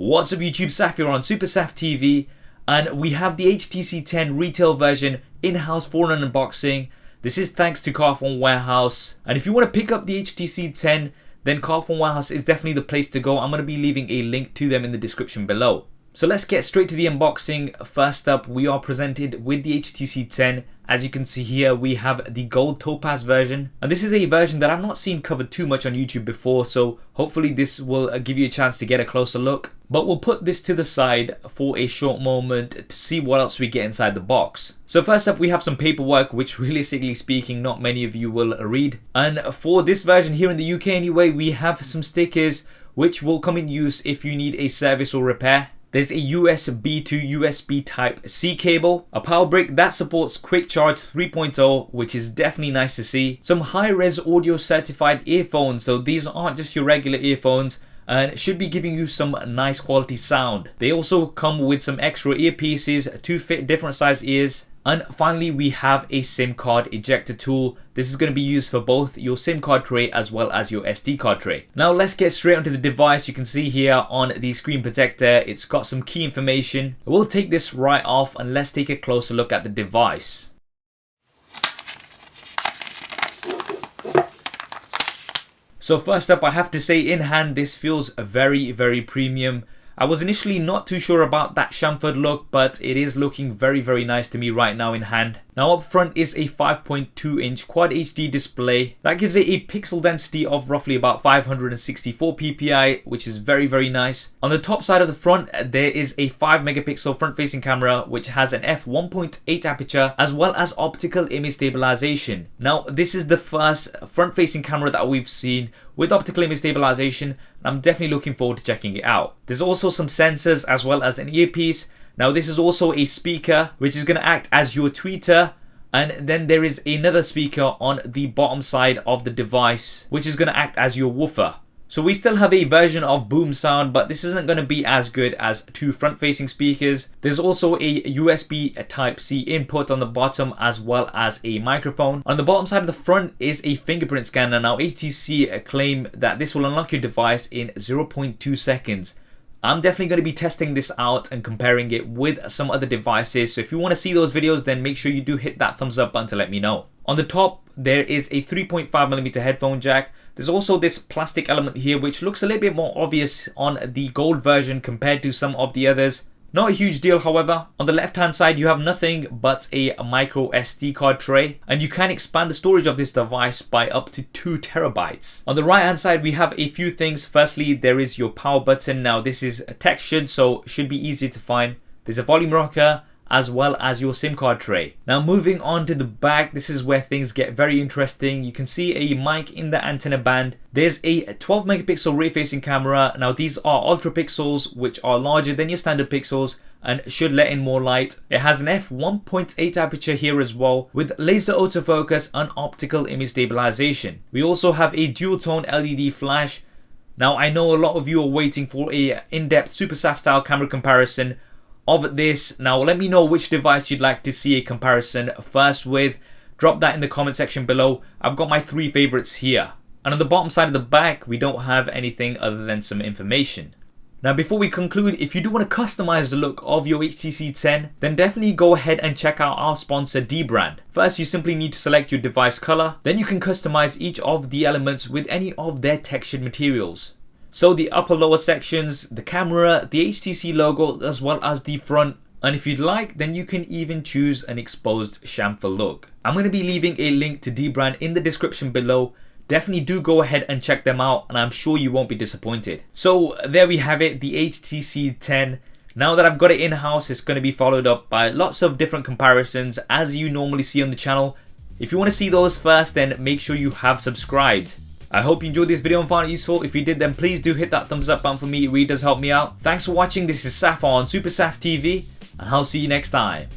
What's up YouTube, Saf here on SuperSaf TV, and we have the HTC 10 retail version in-house for an unboxing. This is thanks to Carphone Warehouse, and if you want to pick up the HTC 10, then Carphone Warehouse is definitely the place to go. I'm going to be leaving a link to them in the description below. So let's get straight to the unboxing. First up, we are presented with the HTC 10. As you can see here, we have the gold Topaz version, and this is a version that I've not seen covered too much on YouTube before, so hopefully this will give you a chance to get a closer look. But we'll put this to the side for a short moment to see what else we get inside the box. So first up, we have some paperwork, which realistically speaking not many of you will read. And for this version here in the UK anyway, we have some stickers which will come in use if you need a service or repair. There's a USB to USB Type-C cable, a power brick that supports Quick Charge 3.0, which is definitely nice to see. Some high-res audio certified earphones, so these aren't just your regular earphones, and should be giving you some nice quality sound. They also come with some extra earpieces to fit different size ears. And finally, we have a SIM card ejector tool. This is going to be used for both your SIM card tray as well as your SD card tray. Now let's get straight onto the device. You can see here on the screen protector, it's got some key information. We'll take this right off and let's take a closer look at the device. So first up, I have to say in hand, this feels very, very premium. I was initially not too sure about that chamfered look, but it is looking very, very nice to me right now in hand. Now up front is a 5.2 inch Quad HD display that gives it a pixel density of roughly about 564 ppi, which is very, very nice. On the top side of the front, there is a 5 megapixel front facing camera which has an f1.8 aperture as well as optical image stabilization. Now this is the first front facing camera that we've seen with optical image stabilization, and I'm definitely looking forward to checking it out. There's also some sensors as well as an earpiece. Now this is also a speaker which is going to act as your tweeter, and then there is another speaker on the bottom side of the device which is going to act as your woofer. So we still have a version of boom sound, but this isn't going to be as good as two front facing speakers. There's also a USB Type-C input on the bottom as well as a microphone. On the bottom side of the front is a fingerprint scanner. Now HTC claim that this will unlock your device in 0.2 seconds. I'm definitely going to be testing this out and comparing it with some other devices. So if you want to see those videos, then make sure you do hit that thumbs up button to let me know. On the top, there is a 3.5mm headphone jack. There's also this plastic element here which looks a little bit more obvious on the gold version compared to some of the others. Not a huge deal, however. On the left hand side, you have nothing but a micro SD card tray, and you can expand the storage of this device by up to 2 terabytes. On the right hand side, we have a few things. Firstly, there is your power button. Now this is textured, so should be easy to find. There's a volume rocker as well as your SIM card tray. Now moving on to the back, this is where things get very interesting. You can see a mic in the antenna band. There's a 12 megapixel rear facing camera. Now these are ultra pixels which are larger than your standard pixels and should let in more light. It has an f1.8 aperture here as well with laser autofocus and optical image stabilization. We also have a dual tone LED flash. Now I know a lot of you are waiting for a in-depth SuperSaf style camera comparison of this. Now let me know which device you'd like to see a comparison first with. Drop that in the comment section below. I've got my 3 favorites here. And on the bottom side of the back, we don't have anything other than some information. Now before we conclude, if you do want to customize the look of your HTC 10, then definitely go ahead and check out our sponsor Dbrand. First, you simply need to select your device color. Then you can customize each of the elements with any of their textured materials. So the upper lower sections, the camera, the HTC logo, as well as the front. And if you'd like, then you can even choose an exposed chamfer look. I'm going to be leaving a link to Dbrand in the description below. Definitely do go ahead and check them out, and I'm sure you won't be disappointed. So there we have it, the HTC 10. Now that I've got it in-house, it's going to be followed up by lots of different comparisons as you normally see on the channel. If you want to see those first, then make sure you have subscribed. I hope you enjoyed this video and found it useful. If you did, then please do hit that thumbs up button for me. It really does help me out. Thanks for watching. This is Saf on SuperSaf TV, and I'll see you next time.